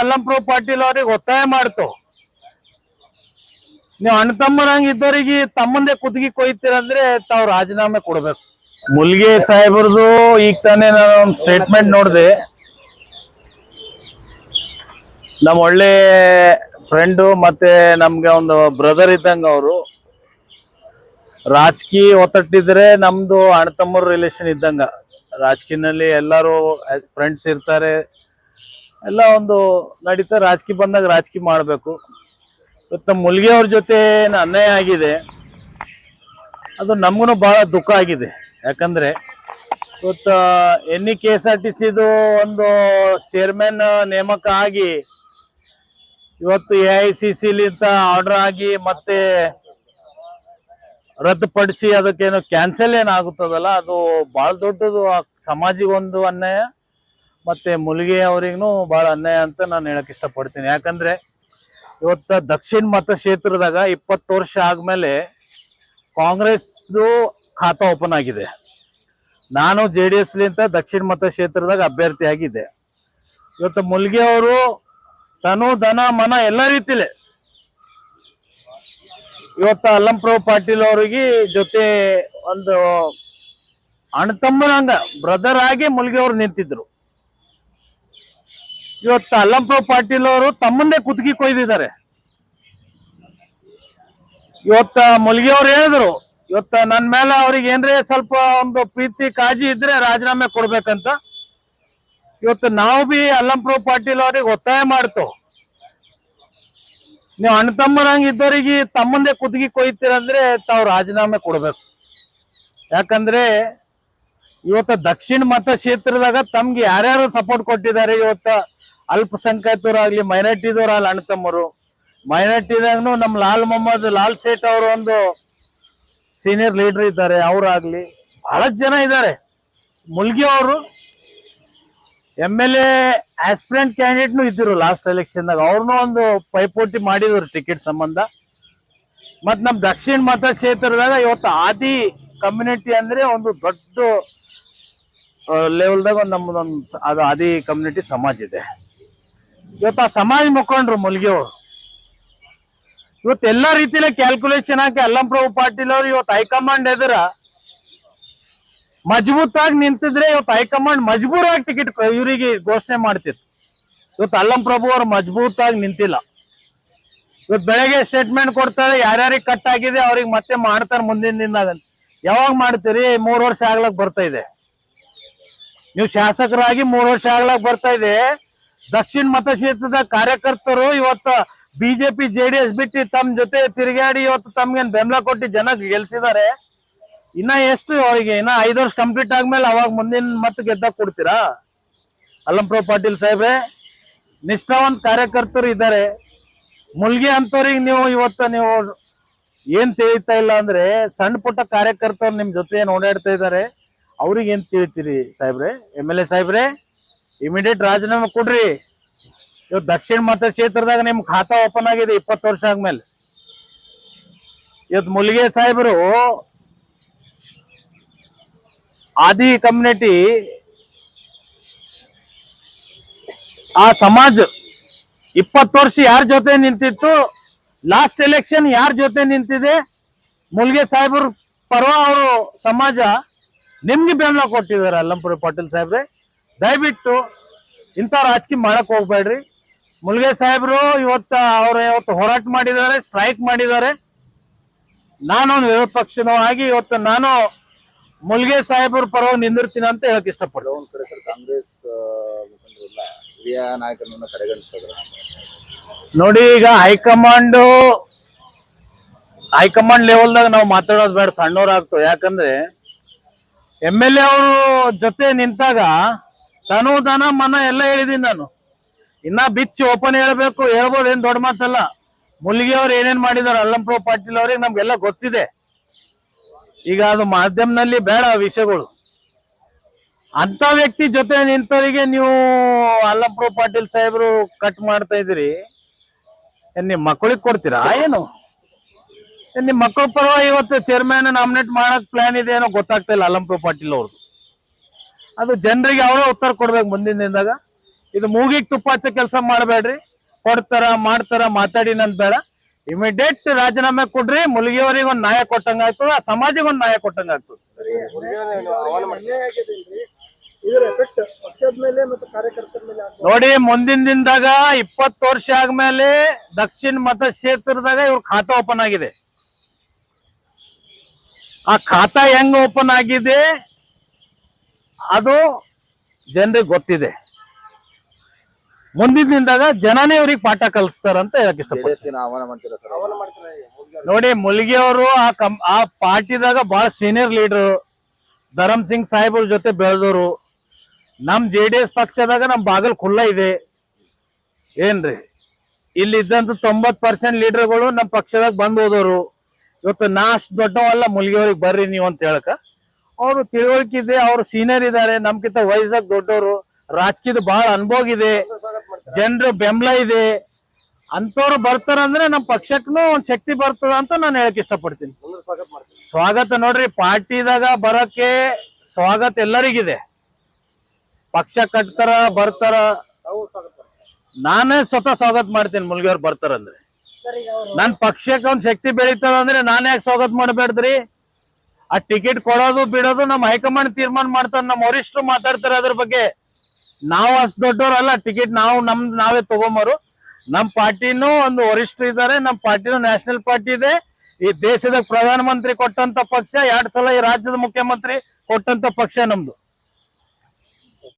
ಅಲ್ಲಂಪ್ರಭು ಪಾಟೀಲ್ ಅವ್ರಿಗೆ ಒತ್ತಾಯ ಮಾಡ್ತು, ನೀವು ಅಣ್ಣ ತಮ್ಮನಂಗ ಇದ್ದವ್ರಿಗೆ ತಮ್ಮಂದೇ ಕುತ್ತಿಗೆ ಕೊಯ್ತೀರಂದ್ರೆ ತಾವ್ ರಾಜೀನಾಮೆ ಕೊಡ್ಬೇಕು. ಮುಲ್ಗೆ ಸಾಹೇಬ್ರದು ಈಗ ತಾನೇ ನಾನು ಒಂದು ಸ್ಟೇಟ್ಮೆಂಟ್ ನೋಡಿದೆ. ನಮ್ಮ ಒಳ್ಳೆ ಫ್ರೆಂಡು ಮತ್ತೆ ನಮ್ಗೆ ಒಂದು ಬ್ರದರ್ ಇದ್ದಂಗ ಅವರು. ರಾಜಕೀಯ ಒತ್ತಟ್ಟಿದ್ರೆ ನಮ್ದು ಅಣ್ಣ ತಮ್ಮರ ರಿಲೇಷನ್ ಇದ್ದಂಗ. ರಾಜಕೀಯದಲ್ಲಿ ಎಲ್ಲರೂ ಫ್ರೆಂಡ್ಸ್ ಇರ್ತಾರೆ, ಎಲ್ಲ ಒಂದು ನಡೀತಾರೆ. ರಾಜಕೀಯ ಬಂದಾಗ ರಾಜಕೀಯ ಮಾಡಬೇಕು. ಇವತ್ತು ಮುಲ್ಗೆ ಅವ್ರ ಜೊತೆ ಅನ್ಯಾಯ ಆಗಿದೆ, ಅದು ನಮಗೂ ಬಹಳ ದುಃಖ ಆಗಿದೆ. ಯಾಕಂದ್ರೆ ಇವತ್ತು KSRTCದು ಒಂದು ಚೇರ್ಮನ್ ನೇಮಕ ಆಗಿ ಇವತ್ತು AICCಲಿಂದ ಆರ್ಡರ್ ಆಗಿ ಮತ್ತೆ ರದ್ದುಪಡಿಸಿ ಅದಕ್ಕೇನು ಕ್ಯಾನ್ಸಲ್ ಏನಾಗುತ್ತದಲ್ಲ, ಅದು ಬಹಳ ದೊಡ್ಡದು. ಸಮಾಜಿಗೊಂದು ಅನ್ಯಾಯ, ಮತ್ತೆ ಮುಲ್ಗೆ ಅವ್ರಿಗೂ ಬಹಳ ಅನ್ಯಾಯ ಅಂತ ನಾನು ಹೇಳಕ್ ಇಷ್ಟಪಡ್ತೀನಿ. ಯಾಕಂದ್ರೆ ಇವತ್ತ ದಕ್ಷಿಣ ಮತಕ್ಷೇತ್ರದಾಗ 20 ವರ್ಷ ಆದ್ಮೇಲೆ ಕಾಂಗ್ರೆಸ್ದು ಖಾತಾ ಓಪನ್ ಆಗಿದೆ. ನಾನು JDSಲಿಂದ ದಕ್ಷಿಣ ಮತಕ್ಷೇತ್ರದಾಗ ಅಭ್ಯರ್ಥಿ ಆಗಿದ್ದೆ. ಇವತ್ತು ಮುಲ್ಗೆ ಅವರು ತನು ಧನ ಮನ ಎಲ್ಲ ರೀತಿಲೇ ಇವತ್ತು ಅಲ್ಲಂಪ್ರಭು ಪಾಟೀಲ್ ಅವ್ರಿಗೆ ಜೊತೆ ಒಂದು ಅಣ್ಣ ತಮ್ಮನಂಗ ಬ್ರದರ್ ಆಗಿ ಮುಲ್ಗೆ ಅವ್ರು ನಿಂತಿದ್ರು. ಇವತ್ತು ಅಲ್ಲಂಪ್ರಭು ಪಾಟೀಲ್ ಅವರು ತಮ್ಮಂದೇ ಕುತ್ತಿಗೆ ಕೊಯ್ದಿದ್ದಾರೆ. ಇವತ್ತ ಮುಲ್ಗೆ ಅವ್ರು ಹೇಳಿದ್ರು, ಇವತ್ತ ನನ್ನ ಮೇಲೆ ಅವ್ರಿಗೆ ಏನ್ರೆ ಸ್ವಲ್ಪ ಒಂದು ಪ್ರೀತಿ ಕಾಳಜಿ ಇದ್ರೆ ರಾಜೀನಾಮೆ ಕೊಡ್ಬೇಕಂತ. ಇವತ್ತು ನಾವು ಬಿ ಅಲ್ಲಂಪ್ರಭು ಪಾಟೀಲ್ ಅವ್ರಿಗೆ ಒತ್ತಾಯ ಮಾಡ್ತು, ನೀವು ಅಣ್ಣ ತಮ್ಮನಂಗ ಇದ್ದವ್ರಿಗೆ ತಮ್ಮಂದೇ ಕುತ್ತಿಗೆ ಕೊಯ್ತೀರಂದ್ರೆ ತಾವ್ ರಾಜೀನಾಮೆ ಕೊಡ್ಬೇಕು. ಯಾಕಂದ್ರೆ ಇವತ್ತು ದಕ್ಷಿಣ ಮತಕ್ಷೇತ್ರದಾಗ ತಮ್ಗೆ ಯಾರ್ಯಾರು ಸಪೋರ್ಟ್ ಕೊಟ್ಟಿದ್ದಾರೆ. ಇವತ್ತ ಅಲ್ಪಸಂಖ್ಯಾತರಾಗ್ಲಿ, ಮೈನಾರಿಟಿದವ್ರಾಗ್ಲಿ ಅಣ್ಣ ತಮ್ಮರು. ಮೈನಾರಿಟಿದಾಗೂ ನಮ್ ಲಾಲ್ ಸೇಠ್ ಅವರು ಒಂದು ಸೀನಿಯರ್ ಲೀಡರ್ ಇದ್ದಾರೆ, ಅವರಾಗ್ಲಿ ಬಹಳಷ್ಟು ಜನ ಇದ್ದಾರೆ. ಮುಲ್ಗೆ ಅವರು MLA ಆಸ್ಪಿರೆಂಟ್ ಕ್ಯಾಂಡಿಡೇಟ್ನು ಇದ್ದರು ಲಾಸ್ಟ್ ಎಲೆಕ್ಷನ್ದಾಗ. ಅವ್ರನ್ನೂ ಒಂದು ಪೈಪೋಟಿ ಮಾಡಿದ್ರು ಟಿಕೆಟ್ ಸಂಬಂಧ. ಮತ್ ನಮ್ ದಕ್ಷಿಣ ಮತಕ್ಷೇತ್ರದಾಗ ಇವತ್ತು ಆದಿ ಕಮ್ಯುನಿಟಿ ಅಂದ್ರೆ ಒಂದು ದೊಡ್ಡ ಲೆವೆಲ್ದಾಗ ಒಂದು ನಮ್ದೊಂದು ಅದು ಆದಿ ಕಮ್ಯುನಿಟಿ ಸಮಾಜ ಇದೆ. ಇವತ್ತು ಆ ಸಮಾಜ ಮುಖಂಡ್ರು ಮುಲ್ಗೆ ಅವರು ಇವತ್ತು ಎಲ್ಲಾ ರೀತಿಯ ಕ್ಯಾಲ್ಕುಲೇಷನ್ ಹಾಕಿ ಅಲ್ಲಂಪ್ರಭು ಪಾಟೀಲ್ ಅವರು ಇವತ್ತು ಹೈಕಮಾಂಡ್ ಎದುರ ಮಜಬೂತಾಗಿ ನಿಂತಿದ್ರೆ ಇವತ್ತು ಹೈಕಮಾಂಡ್ ಮಜಬೂರಾಗಿ ಟಿಕೆಟ್ ಇವರಿಗೆ ಘೋಷಣೆ ಮಾಡ್ತಿತ್ತು. ಇವತ್ತು ಅಲ್ಲಂಪ್ರಭು ಅವರು ಮಜಬೂತಾಗಿ ನಿಂತಿಲ್ಲ. ಇವತ್ತು ಬೆಳಗ್ಗೆ ಸ್ಟೇಟ್ಮೆಂಟ್ ಕೊಡ್ತಾರೆ, ಯಾರ್ಯಾರಿಗೆ ಕಟ್ ಆಗಿದೆ ಅವ್ರಿಗೆ ಮತ್ತೆ ಮಾಡ್ತಾರೆ ಮುಂದಿನ ದಿನದಾಗ. ಯಾವಾಗ ಮಾಡ್ತೀರಿ? 3 ವರ್ಷ ಆಗ್ಲಕ್ ಬರ್ತಾ ಇದೆ. ನೀವು ಶಾಸಕರಾಗಿ 3 ವರ್ಷ ಆಗ್ಲಕ್ ಬರ್ತಾ ಇದೆ. ದಕ್ಷಿಣ ಮತಕ್ಷೇತ್ರದ ಕಾರ್ಯಕರ್ತರು ಇವತ್ತು BJP JDS ಬಿಟ್ಟು ತಮ್ಮ ಜೊತೆ ತಿರುಗಾಡಿ ಇವತ್ತು ತಮ್ಗೇನ್ ಬೆಂಬಲ ಕೊಟ್ಟು ಜನ ಗೆಲ್ಸಿದ್ದಾರೆ. ಇನ್ನ ಎಷ್ಟು ಅವರಿಗೆ? ಇನ್ನ 5 ವರ್ಷ ಕಂಪ್ಲೀಟ್ ಆದ್ಮೇಲೆ ಅವಾಗ ಮುಂದಿನ ಮತ್ತೆ ಗೆದ್ದಾಗ ಕೊಡ್ತೀರಾ? ಅಲ್ಲಂಪ್ರಭು ಪಾಟೀಲ್ ಸಾಹೇಬ್ರೆ, ನಿಷ್ಠಾವಂತ ಕಾರ್ಯಕರ್ತರು ಇದ್ದಾರೆ. ಮುಲ್ಗೆ ಅಂತವ್ರಿಗೆ ನೀವು ಇವತ್ತ ನೀವು ಏನ್ ತಿಳಿತಾ ಇಲ್ಲ ಅಂದ್ರೆ, ಸಣ್ಣ ಪುಟ್ಟ ಕಾರ್ಯಕರ್ತರು ನಿಮ್ ಜೊತೆ ಏನ್ ಓಡಾಡ್ತಾ ಇದ್ದಾರೆ, ಅವ್ರಿಗೆ ಏನ್ ತಿಳಿತೀರಿ ಸಾಹೇಬ್ರೆ? MLA ಸಾಹೇಬ್ರೆ, ಇಮಿಡಿಯೇಟ್ ರಾಜೀನಾಮೆ ಕೊಡ್ರಿ. ಇವತ್ತು ದಕ್ಷಿಣ ಮತಕ್ಷೇತ್ರದಾಗ ನಿಮ್ ಖಾತಾ ಓಪನ್ ಆಗಿದೆ 20 ವರ್ಷ ಆದ್ಮೇಲೆ. ಇವತ್ತು ಮುಲ್ಗೆ ಸಾಹೇಬರು ಆದಿ ಕಮ್ಯುನಿಟಿ ಆ ಸಮಾಜ 20 ವರ್ಷ ಯಾರ ಜೊತೆ ನಿಂತಿತ್ತು, ಲಾಸ್ಟ್ ಎಲೆಕ್ಷನ್ ಯಾರ ಜೊತೆ ನಿಂತಿದೆ? ಮುಲ್ಗೆ ಸಾಹೇಬ್ರ ಪರ್ವ ಅವರು ಸಮಾಜ ನಿಮ್ಗೆ ಬೆಂಬಲ ಕೊಟ್ಟಿದ್ದಾರೆ. ಅಲ್ಲಂಪ್ರಭು ಪಾಟೀಲ್ ಸಾಹೇಬ್ರೆ, ದಯವಿಟ್ಟು ಇಂಥ ರಾಜಕೀಯ ಮಾಡಕ್ ಹೋಗ್ಬೇಡ್ರಿ. ಮುಲ್ಗೆ ಸಾಹೇಬ್ರು ಇವತ್ತು ಹೋರಾಟ ಮಾಡಿದ್ದಾರೆ, ಸ್ಟ್ರೈಕ್ ಮಾಡಿದ್ದಾರೆ. ನಾನೊಂದು ವಿರೋಧ ಪಕ್ಷನೂ ಆಗಿ ಇವತ್ತು ನಾನು ಮುಲ್ಗೆ ಸಾಹೇಬ್ರ ಪರವಾಗಿ ನಿಂದಿರ್ತೀನಿ ಅಂತ ಹೇಳಕ್ ಇಷ್ಟಪಡ್ತೀನಿ. ಒಂದ್ ಕಡೆ ಸರ್ ಕಾಂಗ್ರೆಸ್ ಮುಖಂಡರೆಲ್ಲ ಹಿರಿಯ ನಾಯಕರನ್ನ ಕಡೆಗಣಿಸ್ತಾರೆ ನೋಡಿ. ಈಗ ಹೈಕಮಾಂಡ್ ಲೆವೆಲ್ದಾಗ ನಾವು ಮಾತಾಡೋದು ಬೇಡ, ಸಣ್ಣವ್ರಾಗ್ತವೆ. ಯಾಕಂದ್ರೆ MLA ಅವರು ಜೊತೆ ನಿಂತಾಗ ತನು ಧನ ಮನ ಎಲ್ಲ ಹೇಳಿದೀನಿ ನಾನು. ಇನ್ನ ಬಿಚ್ಚಿ ಓಪನ್ ಹೇಳ್ಬೋದು, ಏನ್ ದೊಡ್ಡ ಮಾತಲ್ಲ. ಮುಲ್ಗೆ ಅವ್ರು ಏನೇನ್ ಮಾಡಿದಾರೆ ಅಲ್ಲಂಪ್ರಭು ಪಾಟೀಲ್ ಅವ್ರಿಗೆ ನಮ್ಗೆಲ್ಲ ಗೊತ್ತಿದೆ. ಈಗ ಅದು ಮಾಧ್ಯಮದಲ್ಲಿ ಬೇಡ ವಿಷಯಗಳು. ಅಂತ ವ್ಯಕ್ತಿ ಜೊತೆ ನಿಂತವರಿಗೆ ನೀವು ಅಲ್ಲಂಪ್ರಭು ಪಾಟೀಲ್ ಸಾಹೇಬ್ರು ಕಟ್ ಮಾಡ್ತಾ ಇದ್ದೀರಿ. ನಿಮ್ ಮಕ್ಕಳಿಗೆ ಕೊಡ್ತೀರಾ ಏನು? ನಿಮ್ ಮಕ್ಕಳ ಪರವಾಗಿ ಇವತ್ತು ಚೇರ್ಮನ್ ನಾಮಿನೇಟ್ ಮಾಡಕ್ ಪ್ಲಾನ್ ಇದೆ ಏನೋ ಗೊತ್ತಾಗ್ತಾ ಇಲ್ಲ ಅಲ್ಲಂಪ್ರಭು ಪಾಟೀಲ್ ಅವ್ರದ್ದು. ಅದು ಜನರಿಗೆ ಅವರೇ ಉತ್ತರ ಕೊಡ್ಬೇಕು ಮುಂದಿನ ದಿನದಾಗ. ಇದು ಮೂಗಿಗೆ ತುಪ್ಪ ಹಚ್ಚೋ ಕೆಲಸ ಮಾಡಬೇಡ್ರಿ. ಕೊಡ್ತಾರ ಮಾಡ್ತಾರ ಮಾತಾಡಿನಂತ ಬೇಡ. ಇಮಿಡಿಯೇಟ್ ರಾಜೀನಾಮೆ ಕೊಡ್ರಿ. ಮುಲ್ಗಿಯವರಿಗೆ ಒಂದ್ ನ್ಯಾಯ ಕೊಟ್ಟಂಗ ಆಗ್ತದ, ಆ ಸಮಾಜಕ್ಕೆ ಒಂದ್ ನ್ಯಾಯ ಕೊಟ್ಟಂಗ ಆಗ್ತದ. ನೋಡಿ, ಮುಂದಿನ ದಿನದಾಗ 20 ವರ್ಷ ಆದ್ಮೇಲೆ ದಕ್ಷಿಣ ಮತಕ್ಷೇತ್ರದಾಗ ಇವ್ರ ಖಾತಾ ಓಪನ್ ಆಗಿದೆ. ಆ ಖಾತಾ ಹೆಂಗ್ ಓಪನ್ ಆಗಿದೆ ಅದು ಜನರಿಗೆ ಗೊತ್ತಿದೆ. ಮುಂದಿನ ದಿನದಾಗ ಜನನೇ ಇವ್ರಿಗೆ ಪಾಠ ಕಲಿಸ್ತಾರಂತ ಹೇಳಕ್ ಇಷ್ಟಪಡ್ತೀನಿ. ಆಹ್ವಾನ ಮಾಡ್ತೀರಾ ಸರ್? ನೋಡಿ, ಮುಲ್ಗಿ ಅವರು ಆ ಪಾರ್ಟಿದಾಗ ಬಹಳ ಸೀನಿಯರ್ ಲೀಡರ್, ಧರಮ್ ಸಿಂಗ್ ಸಾಹೇಬ್ರ ಜೊತೆ ಬೆಳೆದವರು. ನಮ್ JDS ಪಕ್ಷದಾಗ ನಮ್ ಬಾಗಲ್ ಖುಲ್ಲ ಇದೆ ಏನ್ರಿ. ಇಲ್ಲಿ ಇದ್ದಂತ 90% ಲೀಡರ್ಗಳು ನಮ್ ಪಕ್ಷದಾಗ ಬಂದ್ ಹೋದವರು. ಇವತ್ತು ನಾ ಅಷ್ಟು ದೊಡ್ಡವಲ್ಲ, ಮುಲ್ಗಿಯವ್ರಿಗೆ ಬರ್ರಿ ನೀವು ಅಂತ ಹೇಳಕ. ಅವ್ರು ತಿಳುವಳಿಕೆ ಇದೆ, ಅವ್ರು ಸೀನಿಯರ್ ಇದಾರೆ, ನಮ್ಗಿಂತ ವಯಸ್ಸಾಗ ದೊಡ್ಡವರು, ರಾಜಕೀಯದ ಬಹಳ ಅನುಭವ ಇದೆ, ಜನರ ಬೆಂಬಲ ಇದೆ. ಅಂತವ್ರು ಬರ್ತಾರಂದ್ರೆ ನಮ್ ಪಕ್ಷಕ್ಕೂ ಒಂದ್ ಶಕ್ತಿ ಬರ್ತದ ಅಂತ ನಾನು ಹೇಳಕ್ ಇಷ್ಟಪಡ್ತೀನಿ. ಸ್ವಾಗತ ನೋಡ್ರಿ, ಪಾರ್ಟಿದಾಗ ಬರಕ್ಕೆ ಸ್ವಾಗತ ಎಲ್ಲರಿಗಿದೆ. ಪಕ್ಷ ಕಟ್ತಾರ ಬರ್ತಾರ, ನಾನೇ ಸ್ವತಃ ಸ್ವಾಗತ ಮಾಡ್ತೀನಿ. ಮುಲ್ಗಿಯವ್ರು ಬರ್ತಾರಂದ್ರೆ ನನ್ ಪಕ್ಷಕ್ಕೆ ಒಂದ್ ಶಕ್ತಿ ಬೆಳೀತದ ಅಂದ್ರೆ ನಾನ್ ಯಾಕೆ ಸ್ವಾಗತ ಮಾಡ್ಬೇಡ್ದ್ರಿ? ಆ ಟಿಕೆಟ್ ಕೊಡೋದು ಬಿಡೋದು ನಮ್ ಹೈಕಮಾಂಡ್ ತೀರ್ಮಾನ ಮಾಡ್ತಾರ. ನಮ್ ವರಿಷ್ಠರು ಮಾತಾಡ್ತಾರೆ ಅದ್ರ ಬಗ್ಗೆ. ನಾವು ಅಷ್ಟ್ ದೊಡ್ಡವ್ರಲ್ಲ, ಟಿಕೆಟ್ ನಾವೇ ತಗೊಂಬರು. ನಮ್ ಪಾರ್ಟಿನೂ ಒಂದು ವರಿಷ್ಠರು ಇದ್ದಾರೆ, ನಮ್ ಪಾರ್ಟಿನೂ ನ್ಯಾಷನಲ್ ಪಾರ್ಟಿ ಇದೆ. ಈ ದೇಶದ ಪ್ರಧಾನಮಂತ್ರಿ ಕೊಟ್ಟಂತ ಪಕ್ಷ, 2 ಸಲ ಈ ರಾಜ್ಯದ ಮುಖ್ಯಮಂತ್ರಿ ಕೊಟ್ಟಂತ ಪಕ್ಷ ನಮ್ದು.